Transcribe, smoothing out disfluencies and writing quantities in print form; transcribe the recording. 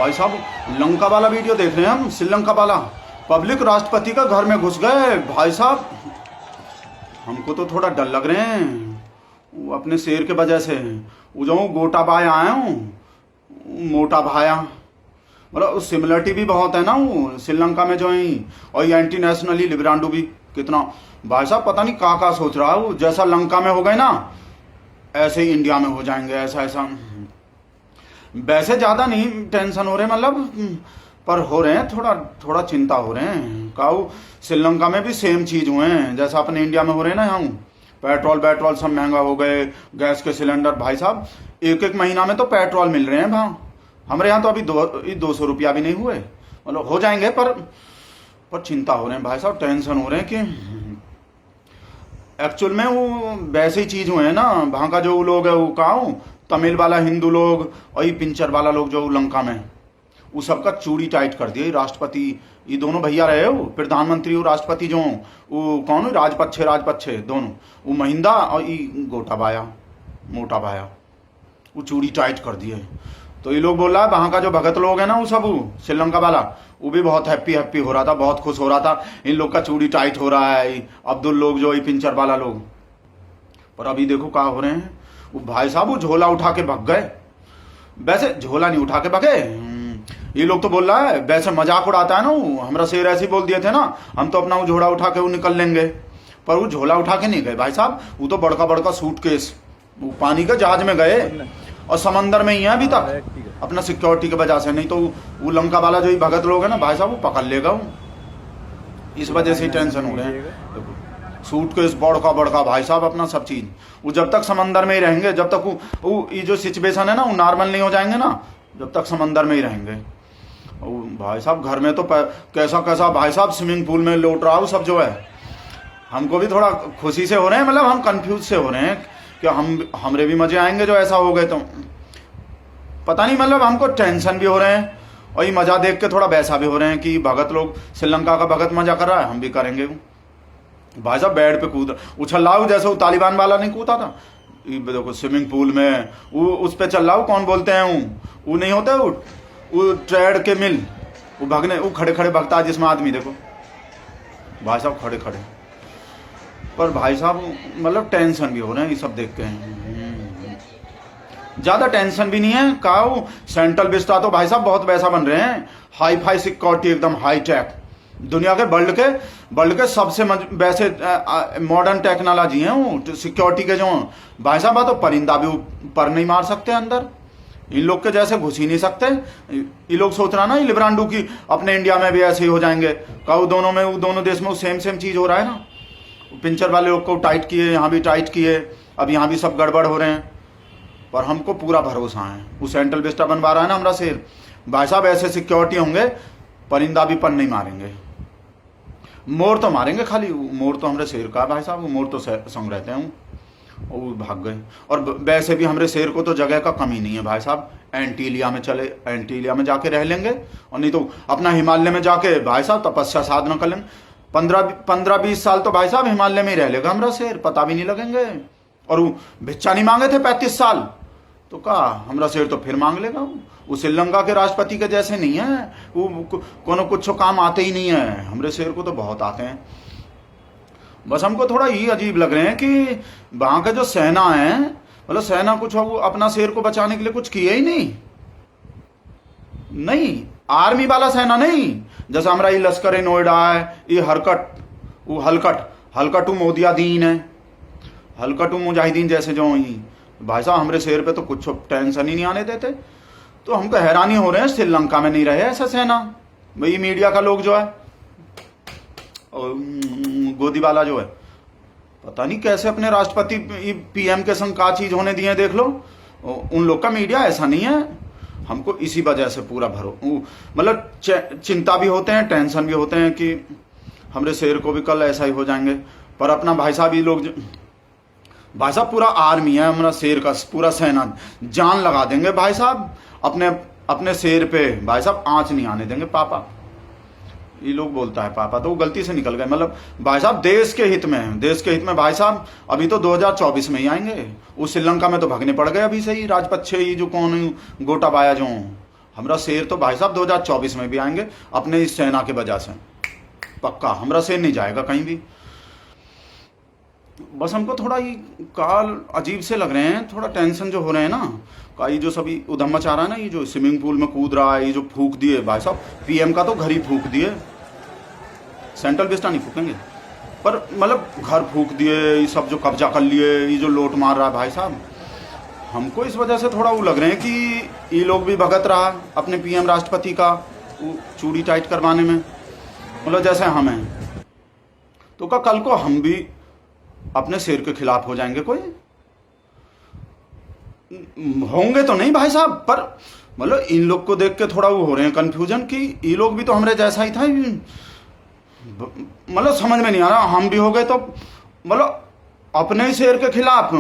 भाई साहब लंका वाला वीडियो देख रहे हैं हम, श्रीलंका वाला। पब्लिक राष्ट्रपति का घर में घुस गए भाई साहब। हमको तो थोड़ा डर लग रहे हैं वो अपने शेर के वजह से। वो जो गोटा भाई आया हूँ मोटा भाया, मतलब सिमिलरिटी भी बहुत है ना वो श्रीलंका में जो है। और ये एंटी नेशनली लिब्रांडो भी कितना भाई साहब पता नहीं कहाँ सोच रहा है वो। जैसा लंका में हो गए ना ऐसे ही इंडिया में हो जाएंगे, ऐसा ऐसा। वैसे ज्यादा नहीं टेंशन हो रहे मतलब, पर हो रहे हैं थोड़ा थोड़ा चिंता हो रहे हैं। काऊ श्रीलंका में भी सेम चीज हुए हैं जैसा अपने इंडिया में हो रहे हैं ना। यहाँ पेट्रोल सब महंगा हो गए, गैस के सिलेंडर भाई साहब एक महीना में तो पेट्रोल मिल रहे हैं वहाँ। हमारे यहाँ तो अभी 200 रुपया भी नहीं हुए, मतलब हो जाएंगे पर चिंता हो रहे हैं भाई साहब, टेंशन हो रहे हैं कि एक्चुअल में वो वैसे ही चीज हुए हैं ना। वहाँ का जो लोग है वो कहा तमिल वाला हिंदू लोग और ये पिंचर वाला लोग जो लंका में, वो सबका चूड़ी टाइट कर दिया। राष्ट्रपति ये दोनों भैया रहे हो, प्रधानमंत्री और राष्ट्रपति जो वो कौन राजपक्षे दोनों, वो महिंदा और ये गोटा बाया मोटा बाया, वो चूड़ी टाइट कर दिए। तो ये लोग बोल रहा है वहां का जो भगत लोग है ना वो सब श्रीलंका वाला, वो भी बहुत हैप्पी हो रहा था, बहुत खुश हो रहा था इन लोग का चूड़ी टाइट हो रहा है। अब्दुल लोग जो ये पिंचर वाला लोग, पर अभी देखो क्या हो रहे हैं। वो भाई साहब वो झोला उठा के भग गए। वैसे झोला नहीं उठा के भगे, ये लोग तो बोल रहा है वैसे मजाक उड़ाता है ना वो। हमारा शेर ऐसे बोल दिए थे ना हम तो अपना वो झोला उठा के वो निकल लेंगे, पर वो झोला उठा के नहीं गए भाई साहब। वो तो बड़का बड़का सूटकेस वो पानी के जहाज में गए और समंदर में ही है अभी तक अपना सिक्योरिटी की वजह से। नहीं तो वो लंका वाला जो भगत लोग है ना भाई साहब वो पकड़ लेगा वो। इस वजह से टेंशन हो रहे हैं। सूटकेस बड़का भाई साहब अपना सब चीज, वो जब तक समंदर में ही रहेंगे, जब तक वो ये जो सिचुएशन है ना वो नॉर्मल नहीं हो जाएंगे ना, जब तक समंदर में ही रहेंगे। भाई साहब घर में तो कैसा भाई साहब स्विमिंग पूल में लौट रहा हो सब जो है। हमको भी थोड़ा खुशी से हो रहे हैं, मतलब हम कंफ्यूज से हो रहे हैं कि हमरे भी मजे आएंगे जो ऐसा हो गए तो पता नहीं, मतलब हमको टेंशन भी हो रहे हैं और ये मजा देख के थोड़ा वैसा भी हो रहे हैं कि भगत लोग श्रीलंका का भगत मजा कर रहा है, हम भी करेंगे। भाई साहब बेड पे कूद उछल रहा हूँ जैसे वो तालिबान वाला नहीं कूदा था। देखो स्विमिंग पूल में वो उस पे चल रहा हूँ, कौन बोलते हैं वो नहीं होते वो ट्रेड के मिल, वो भगने वो खड़े भगता है जिसमें आदमी देखो भाई साहब खड़े। पर भाई साहब मतलब टेंशन भी हो रहे हैं ये सब देख के। ज्यादा टेंशन भी नहीं है। काऊ सेंट्रल विस्टा तो भाई साहब बहुत वैसा बन रहे हैं, हाई फाई सिक्योरिटी एकदम हाई टेक, दुनिया के वर्ल्ड के सबसे वैसे मॉडर्न टेक्नोलॉजी है वो सिक्योरिटी के जो भाई साहब। तो परिंदा भी पर नहीं मार सकते अंदर, इन लोग के जैसे घुस ही नहीं सकते। ये लोग सोच रहा ना ये लिब्रांडो की अपने इंडिया में भी ऐसे ही हो जाएंगे। काऊ दोनों देश में सेम चीज हो रहा है ना। पिंचर वाले लोग को टाइट किए, यहाँ भी टाइट किए, अब यहाँ भी सब गड़बड़ हो रहे हैं। पर हमको पूरा भरोसा है वो सेंट्रल विस्टा बनवा रहा है ना हमारा शेर भाई साहब, ऐसे सिक्योरिटी होंगे परिंदा भी पर नहीं मारेंगे। मोर तो मारेंगे खाली, मोर तो हमारे शेर का भाई साहब, वो मोर तो संग रहते हैं वो भाग गए। और वैसे भी हमारे शेर को तो जगह का कमी नहीं है भाई साहब। एंटीलिया में जाके रह लेंगे, और नहीं तो अपना हिमालय में जाके भाई साहब तपस्या साधना कर लेंगे। 15-20 साल तो भाई साहब हिमालय में ही रह लेगा हमारा शेर, पता भी नहीं लगेंगे। और वो भिक्षा नहीं मांगे थे 35 साल, तो कहा हमारा शेर तो फिर मांग लेगा। वो श्रीलंका के राष्ट्रपति के जैसे नहीं है, वो कोनो कुछ काम आते ही नहीं है। हमारे शेर को तो बहुत आते हैं। बस हमको थोड़ा ये अजीब लग रहे हैं कि वहां का जो सेना है, मतलब सेना कुछ अपना शेर को बचाने के लिए कुछ किए ही नहीं। आर्मी वाला सेना नहीं, जैसा हमारा ये लश्कर नोएडा है, ये हलकट मोदियादीन है, हलकट मुजाहिदीन जैसे जो भाई साहब हमारे शेर पे तो कुछ टेंशन ही नहीं आने देते। तो हमको हैरानी हो रहे हैं श्रीलंका में नहीं रहे ऐसा सेना। भाई मीडिया का लोग जो है और गोदी वाला जो है, पता नहीं कैसे अपने राष्ट्रपति पीएम के संग का चीज होने दिए देख लो। उन लोग का मीडिया ऐसा नहीं है। हमको इसी वजह से पूरा मतलब चिंता भी होते हैं, टेंशन भी होते हैं कि हमारे शेर को भी कल ऐसा ही हो जाएंगे। पर अपना भाई साहब ये लोग भाई साहब पूरा आर्मी है हमारा शेर का, पूरा सेना जान लगा देंगे भाई साहब अपने शेर पे भाई साहब, आंच नहीं आने देंगे पापा। ये लोग बोलता है पापा तो वो गलती से निकल गए, मतलब भाई साहब देश के हित में भाई साहब अभी तो 2024 में ही आएंगे। वो श्रीलंका में तो भगने पड़ गए अभी से ही राजपक्षे, ये जो कौन गोटा बाया जो हमरा शेर तो भाई साहब 2024 में भी आएंगे अपने इस सेना की वजह से, पक्का हमरा शेर नहीं जाएगा कहीं भी। बस हमको थोड़ा ये काल अजीब से लग रहे हैं, थोड़ा टेंशन जो हो रहे हैं ना, का ये जो सभी उधम मचा रहा है ना, ये जो स्विमिंग पूल में कूद रहा है, ये जो फूक दिए भाई साहब, पीएम का तो घर ही फूक दिए, सेंट्रल विस्टा नहीं फूकेंगे पर मतलब घर फूक दिए, ये सब जो कब्जा कर लिए, ये जो लोट मार रहा है भाई साहब, हमको इस वजह से थोड़ा वो लग रहे हैं कि ये लोग भी भगत रहा अपने पीएम राष्ट्रपति का चूड़ी टाइट करवाने में, मतलब जैसे हम हैं, तो क्या कल को हम भी अपने शेर के खिलाफ हो जाएंगे? कोई होंगे तो नहीं भाई साहब, पर मतलब इन लोग को देख के थोड़ा वो हो रहे हैं कंफ्यूजन कि ये लोग भी तो हमारे जैसा ही था, मतलब समझ में नहीं आ रहा, हम भी हो गए तो मतलब अपने ही शेर के खिलाफ